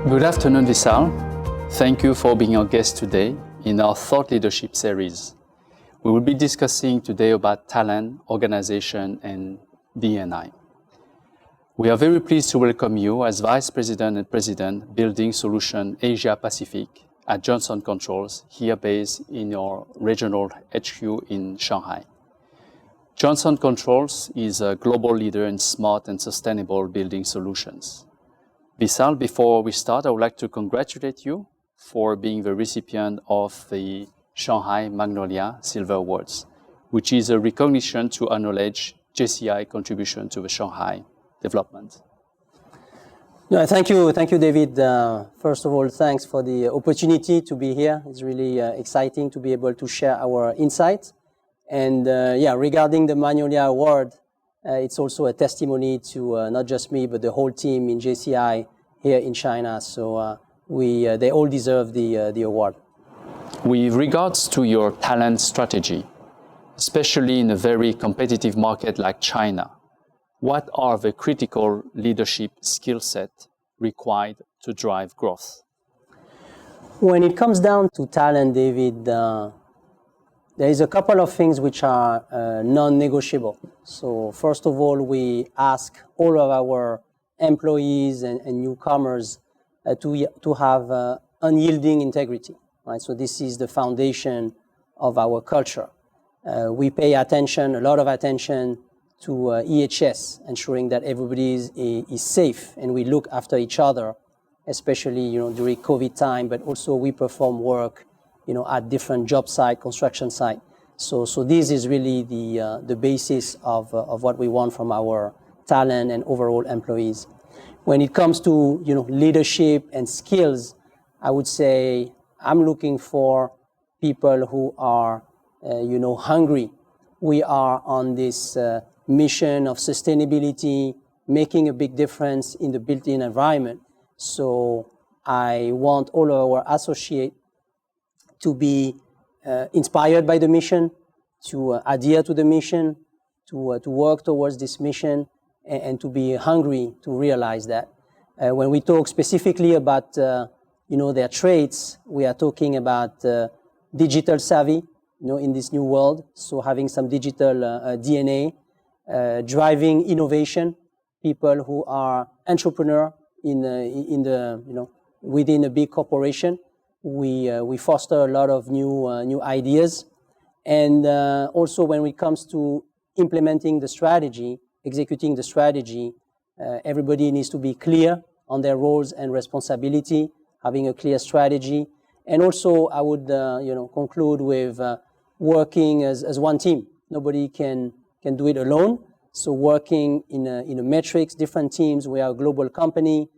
Good afternoon, Visal. Thank you for being our guest today in our Thought Leadership series. We will be discussing today about talent, organization, and D&I. We are very pleased to welcome you as Vice President and President, Building Solution Asia Pacific at Johnson Controls, here based in your regional HQ in Shanghai. Johnson Controls is a global leader in smart and sustainable building solutions. Visal, before we start, I would like to congratulate you for being the recipient of the Shanghai Magnolia Silver Awards, which is a recognition to acknowledge JCI contribution to the Shanghai development. No, thank you, David. First of all, thanks for the opportunity to be here. It's really exciting to be able to share our insights. And regarding the Magnolia Award, it's also a testimony to not just me, but the whole team in JCI here in China. So they all deserve the award. With regards to your talent strategy, especially in a very competitive market like China, what are the critical leadership skill set required to drive growth? When it comes down to talent, David, there is a couple of things which are non-negotiable. So first of all, we ask all of our employees and newcomers to have unyielding integrity. Right? So this is the foundation of our culture. We pay attention, a lot of attention to EHS, ensuring that everybody is safe and we look after each other, especially during COVID time, but also we perform work at different job site, construction site. So this is really the basis of what we want from our talent and overall employees. When it comes to leadership and skills, I would say I'm looking for people who are hungry. We are on this mission of sustainability, making a big difference in the built-in environment. So I want all of our associates to be inspired by the mission, to adhere to the mission, to work towards this mission, and to be hungry to realize that. When we talk specifically about their traits, we are talking about digital savvy, in this new world. So having some digital DNA, driving innovation, people who are entrepreneur within a big corporation. We foster a lot of new ideas, and also when it comes to implementing the strategy, executing the strategy, everybody needs to be clear on their roles and responsibility, having a clear strategy, and also I would conclude with working as one team. Nobody can do it alone. So working in a matrix, different teams. We are a global company.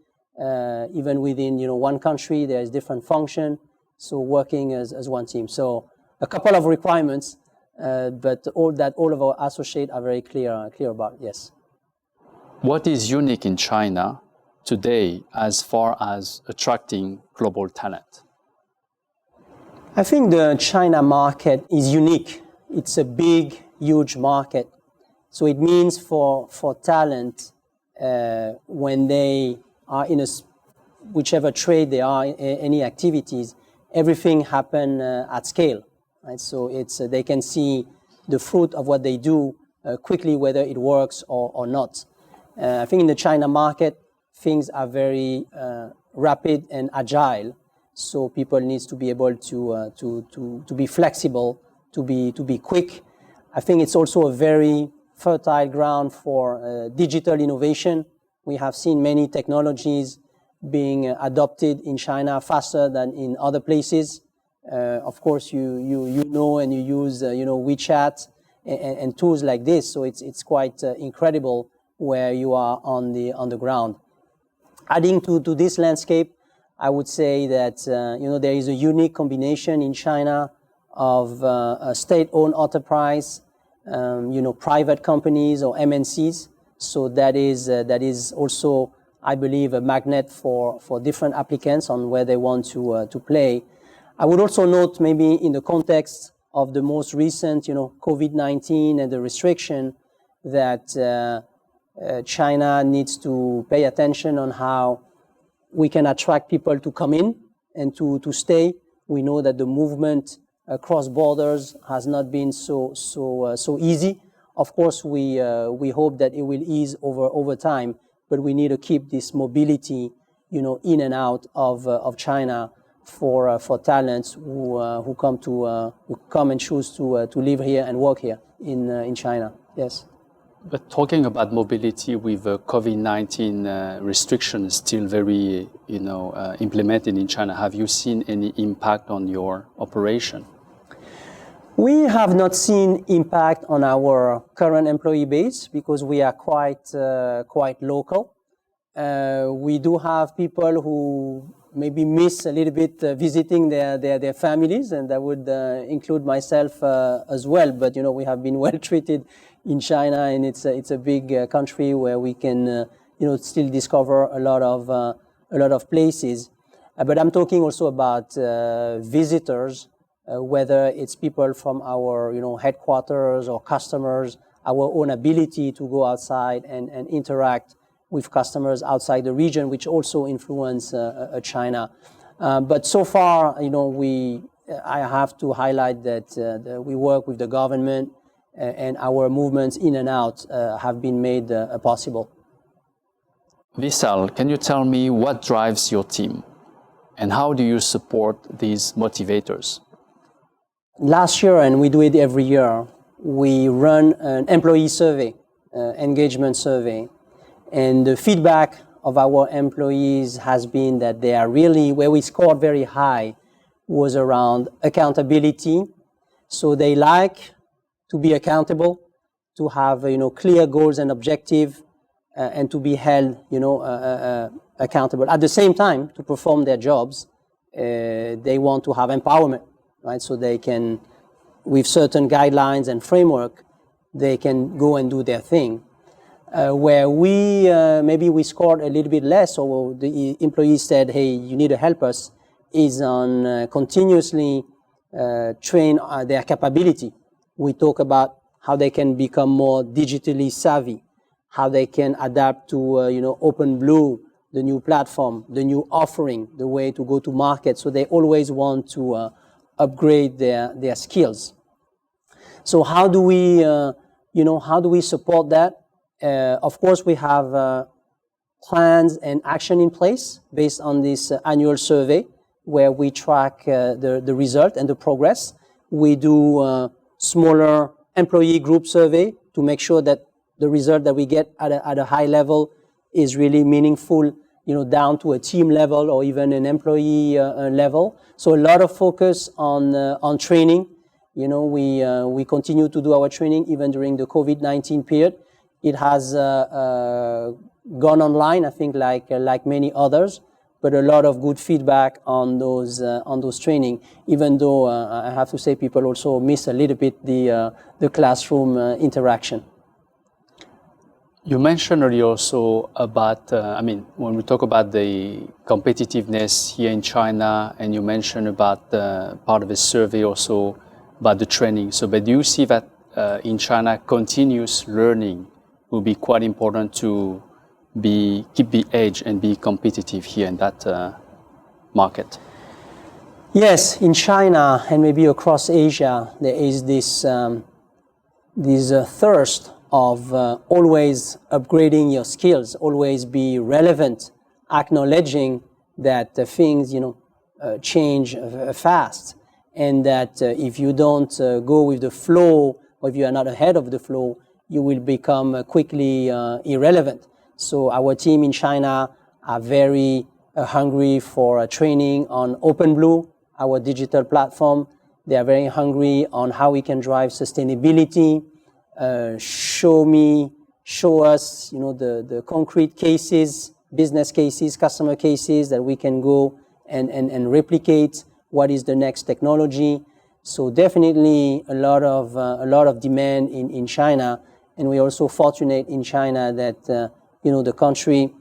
Even within one country, there is different function. So working as one team. So a couple of requirements, but all of our associates are very clear about. Yes. What is unique in China today as far as attracting global talent? I think the China market is unique. It's a big, huge market. So it means for talent, when they are in whichever trade they are, any activities, everything happen at scale, right? So they can see the fruit of what they do quickly, whether it works or not. I think in the China market, things are very rapid and agile. So people need to be able to be flexible, to be quick. I think it's also a very fertile ground for digital innovation. We have seen many technologies being adopted in China faster than in other places. Of course, you know and you use WeChat and tools like this. So it's quite incredible where you are on the ground. Adding to this landscape, I would say that there is a unique combination in China of a state-owned enterprise, private companies or MNCs. So that is also, I believe, a magnet for different applicants on where they want to play. I would also note, maybe in the context of the most recent, COVID-19 and the restriction, that China needs to pay attention on how we can attract people to come in and to stay. We know that the movement across borders has not been so easy. Of course, we hope that it will ease over time, but we need to keep this mobility, in and out of China for talents who come and choose to live here and work here in China. Yes. But talking about mobility with COVID-19 restrictions still very, implemented in China, have you seen any impact on your operation? We have not seen impact on our current employee base because we are quite local. We do have people who maybe miss a little bit visiting their families, and that would include myself as well. But we have been well treated in China, and it's a big country where we can still discover a lot of places. But I'm talking also about visitors. Whether it's people from our headquarters or customers, our own ability to go outside and interact with customers outside the region, which also influence China. But so far, I have to highlight that we work with the government, and our movements in and out have been made possible. Visal, can you tell me what drives your team, and how do you support these motivators? Last year, and we do it every year, we run an employee survey, engagement survey. And the feedback of our employees has been that they are really, where we scored very high was around accountability. So they like to be accountable, to have, clear goals and objectives, and to be held, accountable. At the same time, to perform their jobs, they want to have empowerment. Right, so they can, with certain guidelines and framework, they can go and do their thing. Where we maybe we scored a little bit less, or the employees said, "Hey, you need to help us," is on continuously train their capability. We talk about how they can become more digitally savvy, how they can adapt to OpenBlue, the new platform, the new offering, the way to go to market. So they always want to upgrade their skills. So how do we support that? Of course, we have plans and action in place based on this annual survey where we track the result and the progress. We do smaller employee group survey to make sure that the result that we get at a high level is really meaningful, down to a team level or even an employee level. So a lot of focus on training. We continue to do our training even during the COVID-19 period. It has gone online, I think, like many others, but a lot of good feedback on those training. Even though I have to say, people also miss a little bit the classroom interaction. You mentioned earlier also about, when we talk about the competitiveness here in China, and you mentioned about part of the survey also about the training. So, but do you see that in China, continuous learning will be quite important to keep the edge and be competitive here in that market? Yes, in China and maybe across Asia, there is this thirst of always upgrading your skills, always be relevant, acknowledging that things change fast, and that if you don't go with the flow, or if you are not ahead of the flow, you will become quickly irrelevant. So our team in China are very hungry for training on OpenBlue, our digital platform. They are very hungry on how we can drive sustainability. Show us, the concrete cases, business cases, customer cases that we can go and replicate. What is the next technology? So definitely a lot of demand in China, and we're also fortunate in China that the country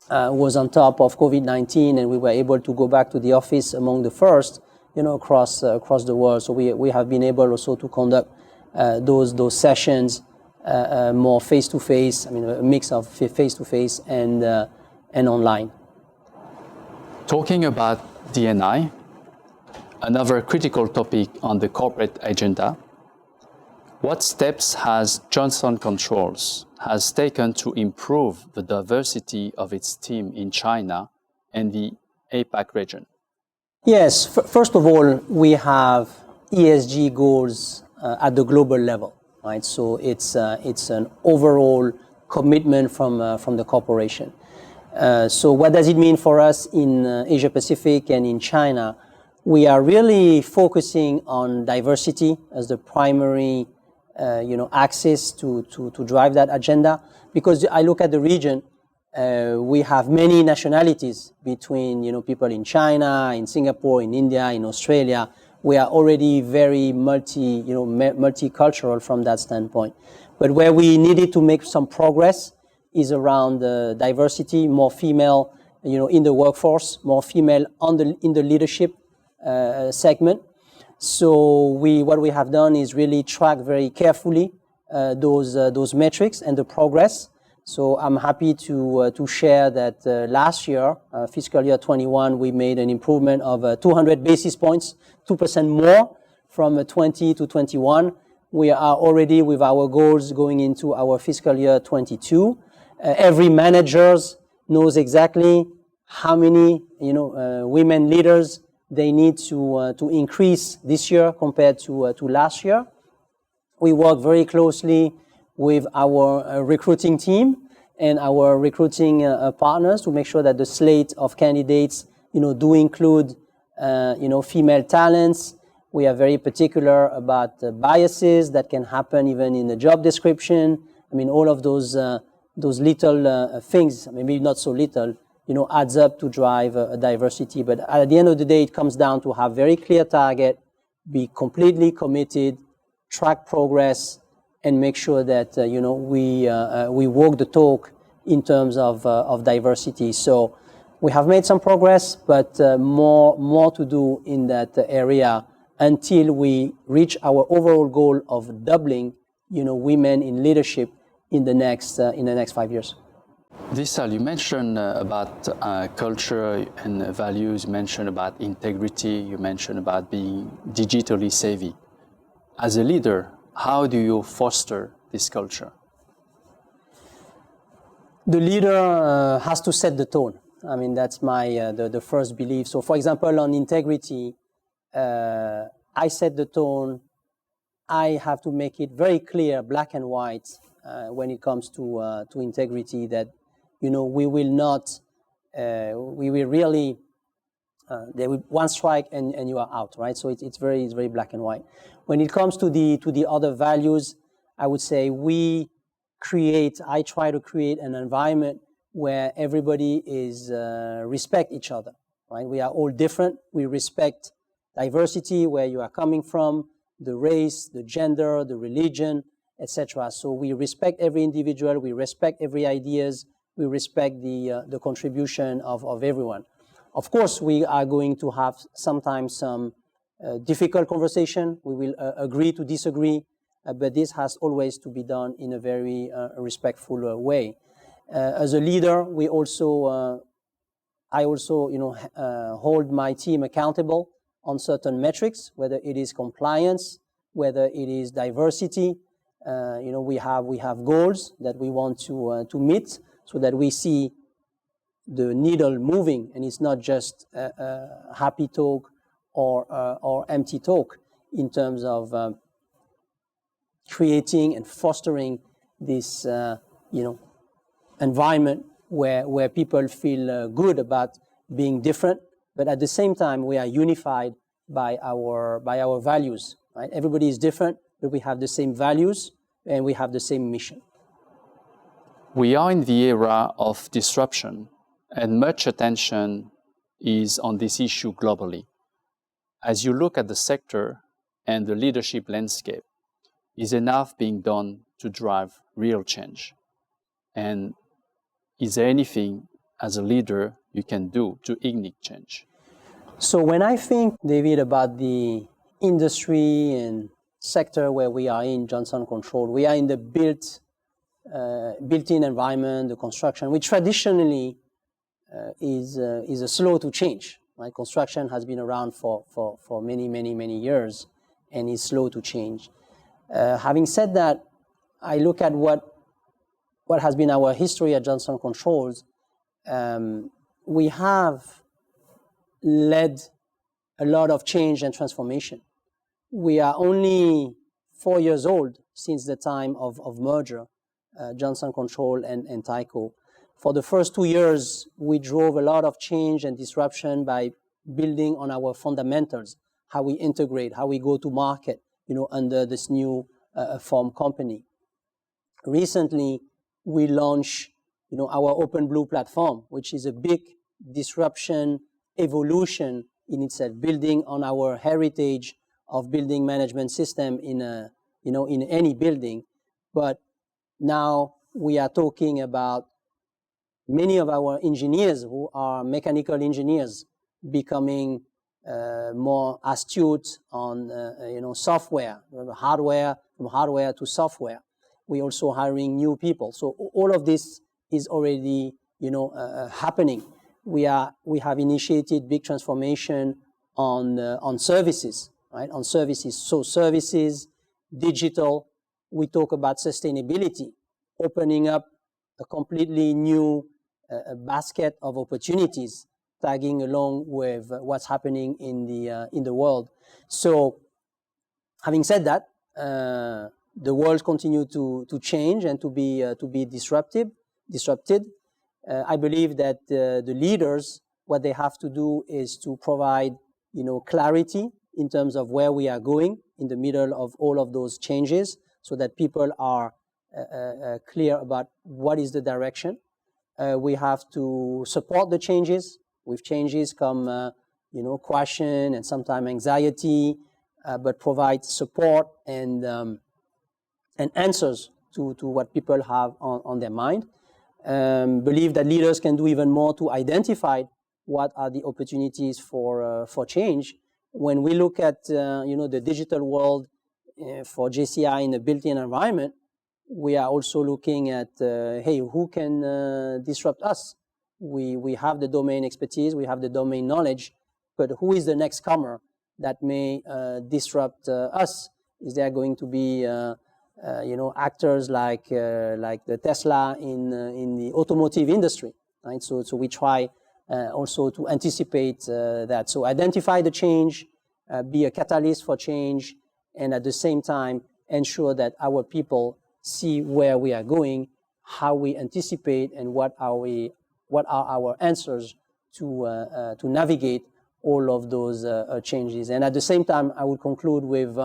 was on top of COVID-19, and we were able to go back to the office among the first, across the world. So we have been able also to conduct those sessions more face-to-face, a mix of face-to-face and online. Talking about D&I, another critical topic on the corporate agenda, what steps has Johnson Controls has taken to improve the diversity of its team in China and the APAC region? Yes, first of all, we have ESG goals at the global level, right? So it's an overall commitment from the corporation. So what does it mean for us in Asia Pacific and in China? We are really focusing on diversity as the primary axis to drive that agenda. Because I look at the region, we have many nationalities between people in China, in Singapore, in India, in Australia. We are already very multicultural from that standpoint. But where we needed to make some progress is around diversity, more female, in the workforce, more female in the leadership segment. So what we have done is really track very carefully those metrics and the progress. So I'm happy to share that last year, fiscal year 21, we made an improvement of 200 basis points, 2% more from 20 to 21. We are already with our goals going into our fiscal year 22. Every manager knows exactly how many women leaders they need to increase this year compared to last year. We work very closely with our recruiting team and our recruiting partners to make sure that the slate of candidates do include female talents. We are very particular about biases that can happen even in the job description. I mean, all of those little things, maybe not so little, adds up to drive diversity. But at the end of the day, it comes down to have very clear target, be completely committed, track progress, and make sure that we walk the talk in terms of diversity. So we have made some progress, but more to do in that area until we reach our overall goal of doubling, women in leadership in the next 5 years. Visal, you mentioned about culture and values, you mentioned about integrity, you mentioned about being digitally savvy. As a leader, how do you foster this culture? The leader has to set the tone. I mean, that's my the first belief. So, for example, on integrity, I set the tone. I have to make it very clear, black and white, when it comes to integrity, that we will not, we will really, there will one strike and you are out, right? So it's very black and white. When it comes to the other values, I would say I try to create an environment where everybody is respect each other, right? We are all different. We respect diversity, where you are coming from, the race, the gender, the religion, etc. So we respect every individual. We respect every ideas. We respect the contribution of everyone. Of course, we are going to have sometimes some difficult conversation. We will agree to disagree, but this has always to be done in a very respectful way. As a leader, I also hold my team accountable on certain metrics, whether it is compliance, whether it is diversity. We have goals that we want to meet, so that we see the needle moving, and it's not just happy talk or empty talk in terms of creating and fostering this environment where people feel good about being different, but at the same time we are unified by our values. Right? Everybody is different, but we have the same values and we have the same mission. We are in the era of disruption, and much attention is on this issue globally. As you look at the sector and the leadership landscape, is enough being done to drive real change? And is there anything as a leader you can do to ignite change? So when I think, David, about the industry and sector where we are in, Johnson Controls, we are in the built-in environment, the construction. We traditionally is slow to change. Right? Construction has been around for many years and is slow to change. Having said that, I look at what has been our history at Johnson Controls. We have led a lot of change and transformation. We are only 4 years old since the time of merger, Johnson Control and Tyco. For the first 2 years, we drove a lot of change and disruption by building on our fundamentals, how we integrate, how we go to market, under this new form company. Recently, we launched, our Open Blue platform, which is a big disruption, evolution in itself, building on our heritage of building management system in any building. But now we are talking about many of our engineers who are mechanical engineers becoming more astute on software, from hardware to software. We're also hiring new people. So all of this is already happening. We have initiated big transformation on services, right? On services. So services, digital. We talk about sustainability, opening up a completely new basket of opportunities, tagging along with what's happening in the world. So, having said that, the world continues to change and to be disrupted. I believe that the leaders, what they have to do is to provide, clarity in terms of where we are going in the middle of all of those changes, so that people are clear about what is the direction. We have to support the changes. With changes come, question and sometimes anxiety, but provide support and answers to what people have on their mind. Believe that leaders can do even more to identify what are the opportunities for change. When we look at the digital world for JCI in the built-in environment, we are also looking at who can disrupt us. We have the domain expertise, we have the domain knowledge, but who is the next comer that may disrupt us? Is there going to be actors like the Tesla in the automotive industry, right? So we try also to anticipate that. So identify the change, be a catalyst for change, and at the same time ensure that our people see where we are going, how we anticipate, and what are our answers to navigate all of those changes. And at the same time, I would conclude with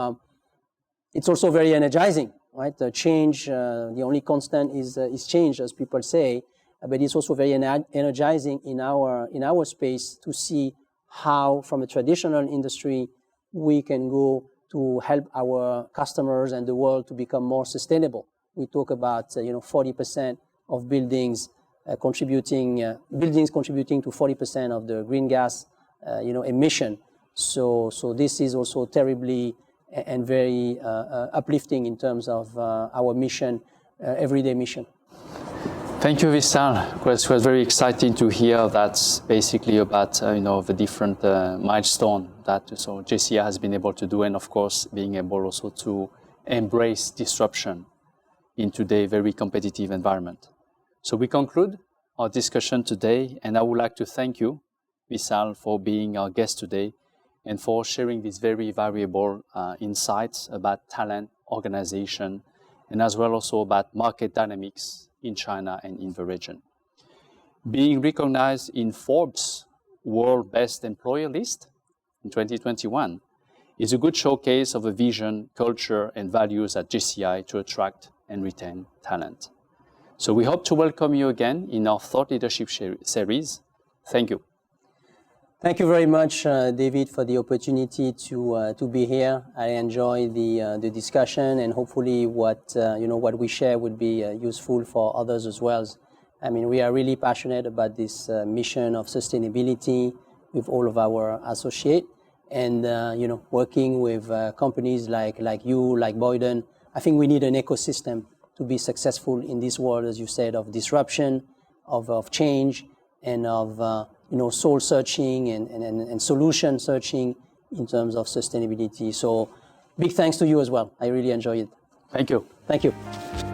it's also very energizing, right? The change, the only constant is change, as people say, but it's also very energizing in our space to see how, from a traditional industry, we can go to help our customers and the world to become more sustainable. We talk about 40% of buildings contributing to 40% of the green gas emission. So this is also terribly and very uplifting in terms of our mission, everyday mission. Thank you, Visal. It was very exciting to hear that's basically about the different milestone that JCI has been able to do, and of course being able also to embrace disruption in today's very competitive environment. So we conclude our discussion today, and I would like to thank you, Visal, for being our guest today and for sharing these very valuable insights about talent, organization, and as well also about market dynamics in China and in the region. Being recognized in Forbes' World Best Employer list in 2021 is a good showcase of a vision, culture, and values at JCI to attract and retain talent. So we hope to welcome you again in our Thought Leadership series. Thank you. Thank you very much, David, for the opportunity to be here. I enjoy the discussion, and hopefully what we share would be useful for others as well. I mean, we are really passionate about this mission of sustainability with all of our associates, and working with companies like you, like Boyden. I think we need an ecosystem to be successful in this world, as you said, of disruption, of change, and of soul searching and solution searching in terms of sustainability. So big thanks to you as well. I really enjoyed it. Thank you. Thank you.